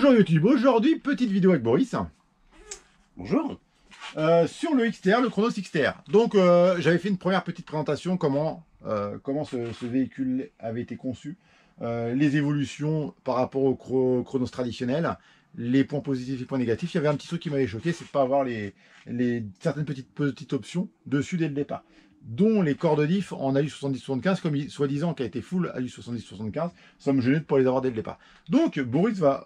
Bonjour YouTube, aujourd'hui petite vidéo avec Boris. Bonjour. Sur le XTR, le Chronos XTR. Donc j'avais fait une première petite présentation comment ce véhicule avait été conçu, les évolutions par rapport au Chronos traditionnel, les points positifs et points négatifs. Il y avait un petit truc qui m'avait choqué, c'est de ne pas avoir certaines petites options dessus dès le départ, dont les corps de diff en ALU 70-75, comme soi-disant qui a été full ALU 70-75, ça me gênait de ne pas les avoir dès le départ. Donc Boris va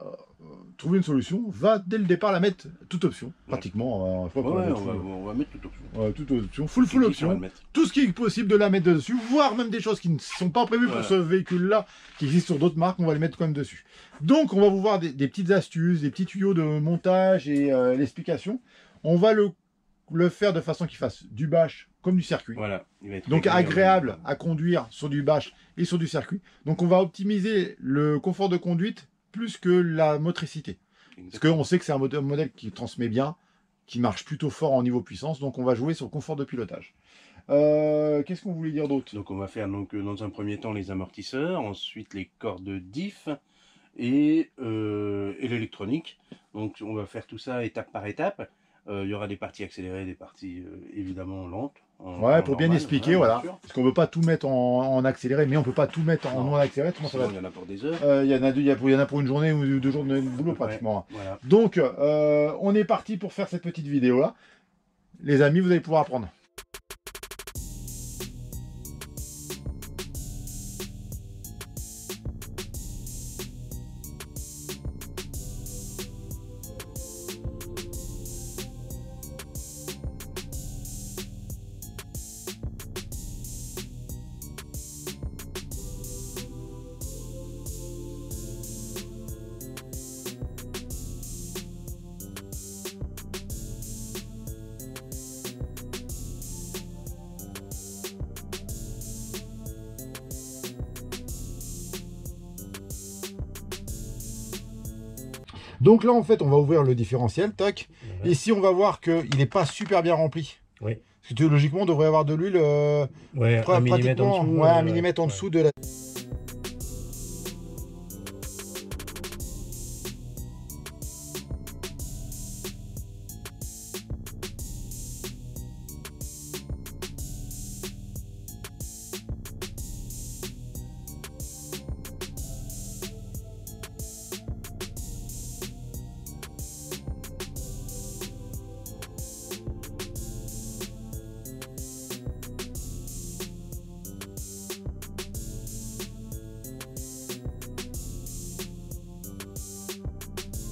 trouver une solution, va dès le départ la mettre toute option, pratiquement. On va mettre toute option. Toute option, full option, tout ce qui est possible de la mettre dessus, voire même des choses qui ne sont pas prévues pour ce véhicule-là, qui existent sur d'autres marques, on va les mettre quand même dessus. Donc on va vous voir des petites astuces, des petits tuyaux de montage et l'explication. On va le faire de façon qu'il fasse du bash comme du circuit. Voilà. Donc agréable à conduire sur du bash et sur du circuit. Donc on va optimiser le confort de conduite plus que la motricité. Parce qu'on sait que c'est un modèle qui transmet bien, qui marche plutôt fort en niveau puissance. Donc on va jouer sur le confort de pilotage. Qu'est-ce qu'on voulait dire d'autre? Donc on va faire dans un premier temps les amortisseurs, ensuite les corps de diff et l'électronique. Donc on va faire tout ça étape par étape. Il y aura des parties accélérées, des parties évidemment lentes. Ouais, pour bien expliquer, voilà. Parce qu'on ne veut pas tout mettre en accéléré, mais on ne peut pas tout mettre en non accéléré. Il y en a pour des heures. Il y en a pour une journée ou 2 jours de boulot pratiquement. Voilà. Donc, on est parti pour faire cette petite vidéo-là. Les amis, vous allez pouvoir apprendre. Donc là, en fait, on va ouvrir le différentiel, tac. Ici, on va voir qu'il n'est pas super bien rempli. Oui. Parce que logiquement, on devrait avoir de l'huile pratiquement 1 mm en dessous de la...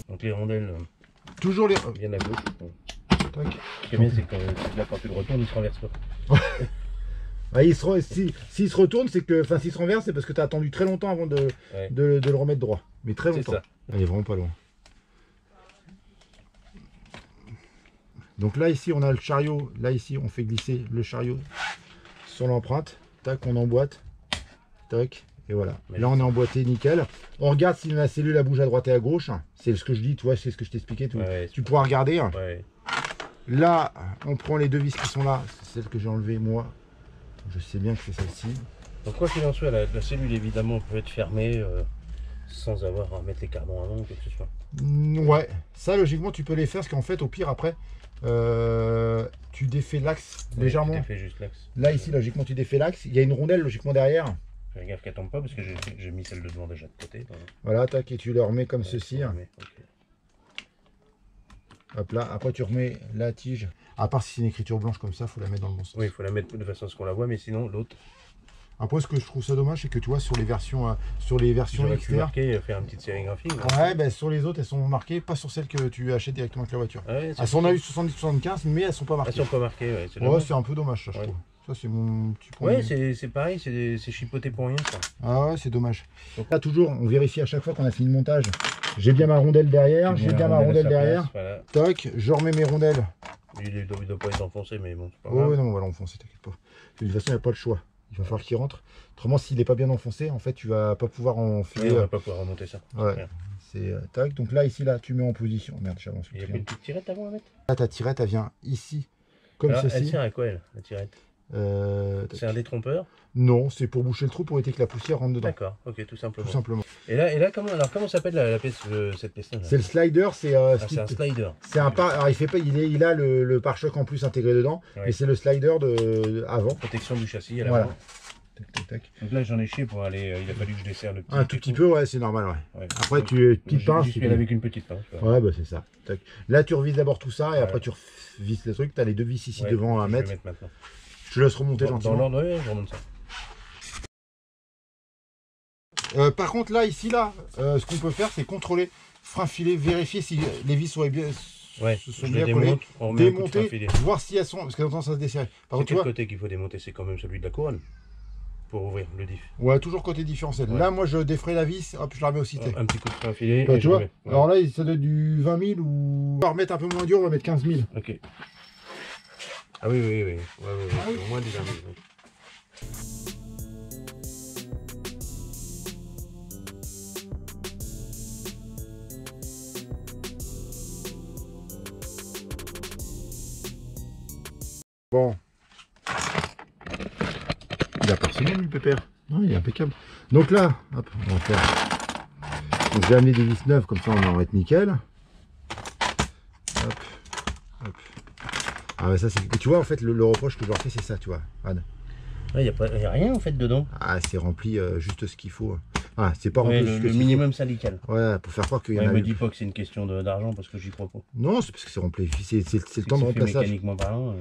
Donc les rondelles Toujours les... viennent à gauche. Tac. Ce qui est bien, c'est que là, quand tu le retournes, il se renverse pas. Bah, s'il se retourne, c'est que... Enfin, s'il se renverse, c'est parce que tu as attendu très longtemps avant de le remettre droit. Mais très longtemps. Ça. Il est vraiment pas loin. Donc là, ici, on a le chariot. Là, ici, on fait glisser le chariot sur l'empreinte. Tac, on emboîte. Tac. Et voilà. Là, on est emboîté nickel. On regarde si la cellule elle bouge à droite et à gauche. C'est ce que je dis, toi, c'est ce que je t'expliquais. Tu pourras regarder. Ouais. Là, on prend les deux vis qui sont là. C'est celle que j'ai enlevée, moi. Je sais bien que c'est celle-ci. Donc, quoi qu'il en soit, la cellule, évidemment, peut être fermée sans avoir à mettre les cardons avant ou quelque chose. Ouais. Ça, logiquement, tu peux les faire parce qu'en fait, au pire, après, tu défais l'axe légèrement. Tu défais juste l'axe. Là, ici, logiquement, tu défais l'axe. Il y a une rondelle, logiquement, derrière. Fais gaffe qu'elle tombe pas parce que j'ai mis celle de devant déjà de côté. Voilà, tac, et tu le remets comme ceci. Okay. Hop là, après tu remets la tige. À part si c'est une écriture blanche comme ça, il faut la mettre dans le bon sens. Oui, il faut la mettre de façon à ce qu'on la voit, mais sinon l'autre. Après, ce que je trouve ça dommage, c'est que tu vois, sur les versions XTR, faire une petite sérigraphie. Ouais, ben sur les autres, elles sont marquées, pas sur celles que tu achètes directement avec la voiture. Ouais, elles sont en ALU 70-75, mais elles sont pas marquées. Elles sont pas marquées, ouais. C'est un peu dommage, ça, je trouve. Ça, c'est mon petit point. Ouais, c'est pareil, c'est chipoté pour rien, ça. Ah ouais, c'est dommage. Donc là, toujours, on vérifie à chaque fois qu'on a fini le montage. J'ai bien ma rondelle derrière, j'ai bien ma rondelle derrière. Voilà. Toc, je remets mes rondelles. Il doit pas être enfoncé, mais bon, c'est pas grave. Oui, non, on va l'enfoncer, t'inquiète pas. De toute façon, il n'y a pas le choix. Il va falloir qu'il rentre. Autrement, s'il n'est pas bien enfoncé, en fait, tu vas pas pouvoir enfiler. Oui, on va pas pouvoir remonter ça. Ouais. C'est tac. Donc là, ici, là, tu mets en position. Merde, j'avance. Il y a plus une petite tirette avant à mettre. Là, ta tirette, elle vient ici, comme alors, ceci. Elle sert à quoi, elle, la tirette? C'est un détrompeur? Non, c'est pour boucher le trou pour éviter que la poussière rentre dedans. D'accord, ok, tout simplement. Tout simplement. Et là comment s'appelle la pièce, cette pièce-là? C'est le slider, c'est c'est un slider. C'est un alors il fait pas, il a le pare-choc en plus intégré dedans, Ouais. mais c'est le slider de avant. Protection du châssis à Voilà. l'avant. Tac, tac, tac. Donc là j'en ai chié pour aller, il a fallu que je desserre le petit. Un tout petit peu, ouais, c'est normal, ouais. Ouais. Après, Donc, petite pince. j'y suis allé avec une petite pince. Voilà. Ouais, bah c'est ça. Tac. Là, tu revises d'abord tout ça et Ouais. après tu revises les trucs. Tu as les deux vis ici Ouais, devant à je vais mettre. maintenant. Je te laisse remonter Dans gentiment. l'ordre, ouais, je remonte ça. Par contre, là, ici, là, ce qu'on peut faire, c'est contrôler, frein filet, vérifier si les vis sont bien, Ouais, se sont je bien le collées, démonte, on met un coup de frein démonter, filet. voir si elles sont, parce qu'elles ont tendance à se desserrer. Par C'est contre, tu quel vois, côté qu'il faut démonter? C'est quand même celui de la couronne pour ouvrir le diff. ouais, toujours côté différentiel. Ouais. Là, moi, je défraye la vis, hop, je la remets au cité. Un petit coup de frein filet. Bah, et tu je vois, remets. Ouais. alors là, ça doit être du 20 000 ou... On va remettre un peu moins dur, on va mettre 15 000. Ok. Ah oui, oui, oui. Ouais, ouais, au moins du 20 000. Oui. Bon. Il a personne, le pépère. Non, il est impeccable. Donc là, hop, on va faire. Donc j'ai amené des vis neuves, comme ça on va être nickel. Hop, hop. Ah, ça c'est. Tu vois, en fait, le reproche que je leur fais, c'est ça, tu vois. Anne. Il n'y a rien en fait dedans. Ah, c'est rempli juste ce qu'il faut. Ah, c'est pas Ouais, rempli le minimum syndical. Ouais, pour faire croire qu'il y Ouais, en a. me dis pas que c'est une question d'argent parce que j'y crois pas. Non, c'est parce que c'est rempli. C'est le temps de C'est fait remplaçage. mécaniquement parlant.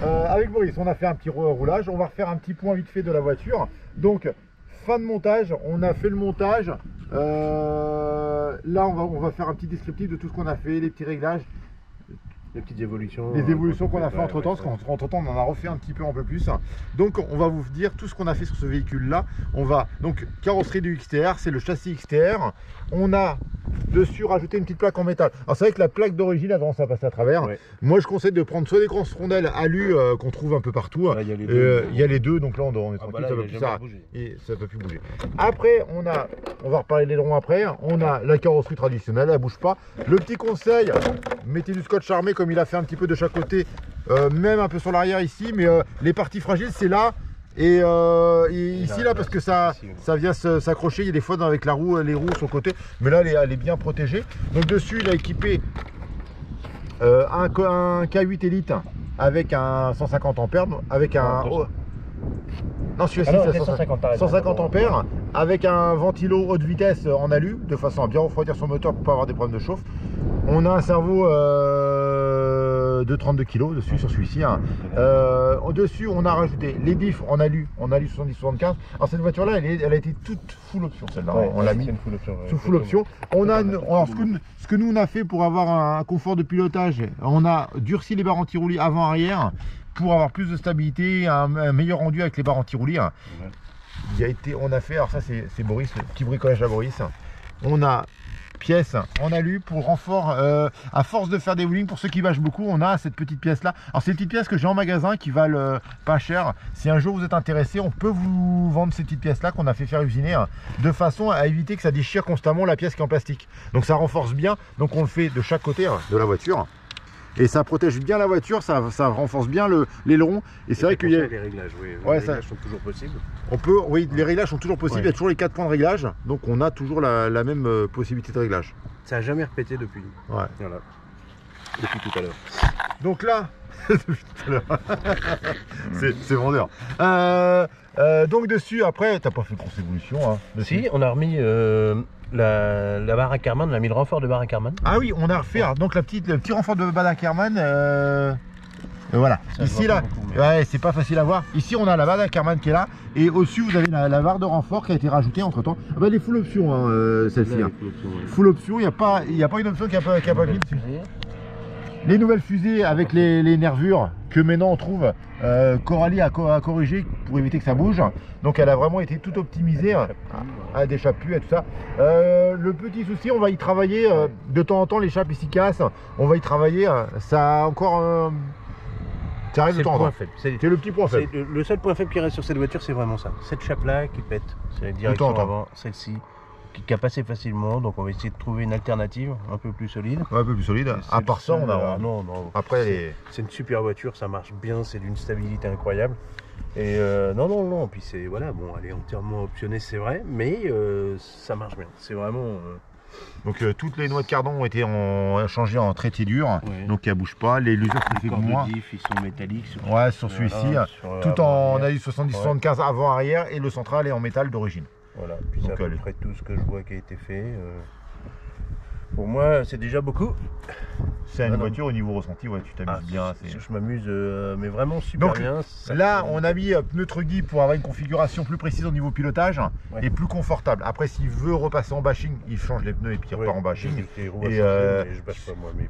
Avec Boris, on a fait un petit roulage, on va refaire un petit point vite fait de la voiture. Donc, fin de montage, on a fait le montage. Là, on va faire un petit descriptif de tout ce qu'on a fait, les petits réglages, Les petites évolutions. les évolutions qu'on a fait entre temps, parce qu'entre temps, on en a refait un petit peu un peu plus. Donc, on va vous dire tout ce qu'on a fait sur ce véhicule-là. On va donc carrosserie du XTR, c'est le châssis XTR. On a dessus rajouter une petite plaque en métal. Alors c'est vrai que la plaque d'origine a tendance à passer à travers. Ouais. Moi je conseille de prendre soit des grosses rondelles alu qu'on trouve un peu partout. Là, il y a les deux. Il y a les deux, donc là on est Ah, tranquille, bah là, ça il peut a plus jamais ça, bougé. et ça peut plus bouger. Après on va reparler de l'aileron après. On a la carrosserie traditionnelle, elle bouge pas. Le petit conseil, mettez du scotch armé comme il a fait un petit peu de chaque côté, même un peu sur l'arrière ici, mais les parties fragiles c'est là. Et ici là parce que ça vient s'accrocher, il y a des fois avec la roue, les roues sur le côté, mais là elle est bien protégée. Donc dessus il a équipé un K8 Elite avec un 150 ampères, avec un... Non, celui-ci c'est 150 ampères, avec un ventilo haute vitesse en alu, de façon à bien refroidir son moteur pour pas avoir des problèmes de chauffe. On a un servo de 32 kg dessus sur celui-ci. Hein. Au-dessus, on a rajouté les diffs en alu 70-75. Alors cette voiture-là, elle a été toute full option, celle-là. Ouais, on l'a mis full option, ouais, sous full option. On a, alors, ce que nous on a fait pour avoir un confort de pilotage, on a durci les barres anti-roulis avant-arrière pour avoir plus de stabilité, un meilleur rendu avec les barres anti-roulis. Ouais. On a fait, alors ça c'est Boris, le petit bricolage à Boris. On a pièce en alu pour renfort, à force de faire des wheelings, pour ceux qui bâchent beaucoup, on a cette petite pièce là. Alors c'est une petite pièce que j'ai en magasin qui valent pas cher. Si un jour vous êtes intéressé, on peut vous vendre ces petites pièces là qu'on a fait faire usiner, hein, de façon à éviter que ça déchire constamment la pièce qui est en plastique. Donc ça renforce bien, donc on le fait de chaque côté, hein, de la voiture. Et ça protège bien la voiture, ça renforce bien l'aileron. Et c'est vrai qu'il y a les réglages, oui. Ouais, les réglages sont toujours possibles. Oui, les réglages sont toujours possibles. Ouais. Il y a toujours les 4 points de réglage, donc on a toujours la même possibilité de réglage. Ça n'a jamais répété depuis. Ouais. Voilà. Depuis tout à l'heure. Donc là, c'est vendeur. Donc dessus, après, t'as pas fait de grosse évolution. Hein, si, on a remis la barre à Karman, on a mis le renfort de barre à Karman. Ah oui, on a refait donc le petit renfort de barre à Karman. Voilà, ça ici là, ouais, c'est pas facile à voir. Ici on a la barre d'Ackerman qui est là, et au-dessus vous avez la barre de renfort qui a été rajoutée entre temps. Ah bah, les full options, hein, celle-ci. Hein. Full option, il n'y a pas une option qui a pas mis dessus. Les nouvelles fusées avec les nervures que maintenant on trouve, Coralie a corrigé pour éviter que ça bouge. Donc elle a vraiment été toute optimisée, à des chapues et tout ça. Le petit souci, on va y travailler de temps en temps, les chapes ici cassent, on va y travailler. Ça a encore ça arrive de temps en temps. C'est le petit point faible. Le seul point faible qui reste sur cette voiture, c'est vraiment ça. Cette chape-là qui pète, c'est la direction avant, celle-ci qui a passé facilement. Donc on va essayer de trouver une alternative un peu plus solide. Ouais, un peu plus solide. À part ça, on a. Non. Après, c'est une super voiture, ça marche bien, c'est d'une stabilité incroyable. Et non. Puis c'est voilà, bon, elle est entièrement optionnée, c'est vrai, mais ça marche bien. C'est vraiment. Donc toutes les noix de cardan ont été changées en traité dur, ouais. Donc elle bouge pas. Les usures qui fait moins. Les diffs, ils sont métalliques. Sur celui-ci, tout en ALU 70-75 avant-arrière, et le central est en métal d'origine. Voilà. Puis c'est à peu près tout ce que je vois qui a été fait. Pour moi, c'est déjà beaucoup. C'est une voiture au niveau ressenti, ouais, tu t'amuses bien. Je m'amuse, mais vraiment super bien. Là, on a mis pneu Truggy pour avoir une configuration plus précise au niveau pilotage, ouais, et plus confortable. Après, s'il veut repasser en bashing, il change les pneus et puis il repart en bashing. Et je bâche pas moi, mais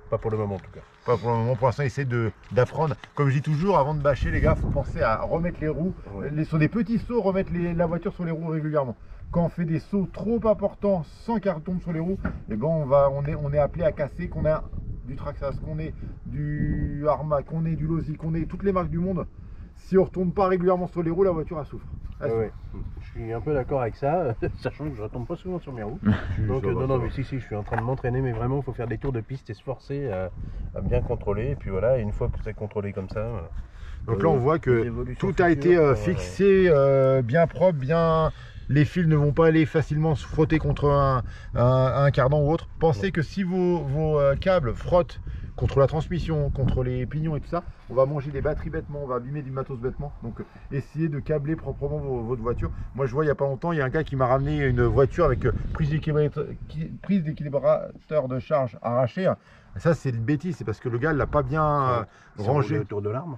pas pour le moment en tout cas. Pas pour le moment, pour l'instant, essayer d'apprendre. Comme je dis toujours, avant de bâcher, les gars, il faut penser à remettre les roues. Ouais. Sur des petits sauts, remettre la voiture sur les roues régulièrement. Quand on fait des sauts trop importants sans qu'elle retombe sur les roues, et ben on est appelé à casser, qu'on a du Traxxas, qu'on ait du Armac, qu'on ait du Losi, qu'on ait toutes les marques du monde. Si on ne retombe pas régulièrement sur les roues, la voiture elle souffre. Ouais. Je suis un peu d'accord avec ça, sachant que je ne retombe pas souvent sur mes roues. Donc non, mais si, je suis en train de m'entraîner, mais vraiment il faut faire des tours de piste et se forcer à bien contrôler. Et puis voilà, une fois que c'est contrôlé comme ça. Donc là on voit que tout a été fixé, bien propre, bien. Les fils ne vont pas aller facilement se frotter contre un cardan ou autre. Pensez que si vos câbles frottent contre la transmission, contre les pignons et tout ça, on va manger des batteries bêtement, on va abîmer du matos bêtement. Donc essayez de câbler proprement votre voiture. Moi je vois il n'y a pas longtemps, il y a un gars qui m'a ramené une voiture avec prise d'équilibrateur de charge arrachée. Ça c'est une bêtise, c'est parce que le gars l'a pas bien rangé autour de l'arme.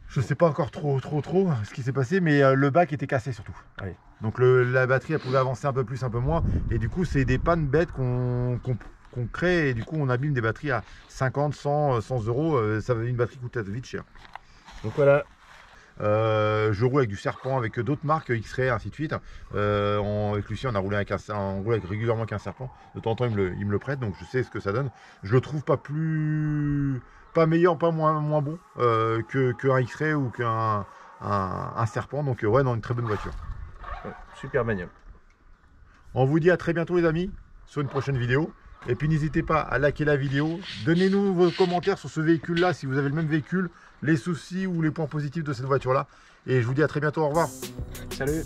Je sais pas encore trop ce qui s'est passé, mais le bac était cassé surtout. Oui. Donc la batterie elle pouvait avancer un peu plus, un peu moins, et du coup c'est des pannes bêtes qu'on crée, et du coup on abîme des batteries à 50, 100 euros. Une batterie coûte vite cher. Donc voilà. Je roule avec du Serpent, avec d'autres marques, X-Ray, ainsi de suite. Avec Lucien, on roule régulièrement avec un Serpent. De temps en temps, il me le prête, donc je sais ce que ça donne. Je le trouve pas meilleur, pas moins bon qu'un X-Ray ou qu'un Serpent. Donc ouais, non, une très bonne voiture. Ouais, super bagnole. On vous dit à très bientôt les amis, sur une prochaine vidéo. Et puis n'hésitez pas à liker la vidéo. Donnez-nous vos commentaires sur ce véhicule-là, si vous avez le même véhicule, les soucis ou les points positifs de cette voiture-là. Et je vous dis à très bientôt, au revoir. Salut.